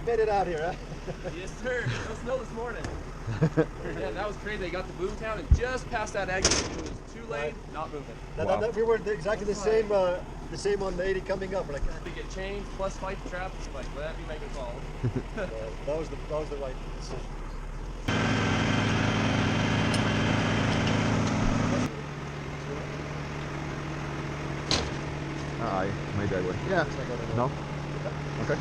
Made it out here, huh? Yes, sir. It was snow this morning. Yeah, that was crazy. They got to Boomtown and just past that exit. It was too late, not moving. Wow. We were exactly the same on the 80 coming up. We're like, to get changed plus fight the traffic spike. Let that be making a call. that was the right decision. Aye, made that way. Yeah. No? Okay.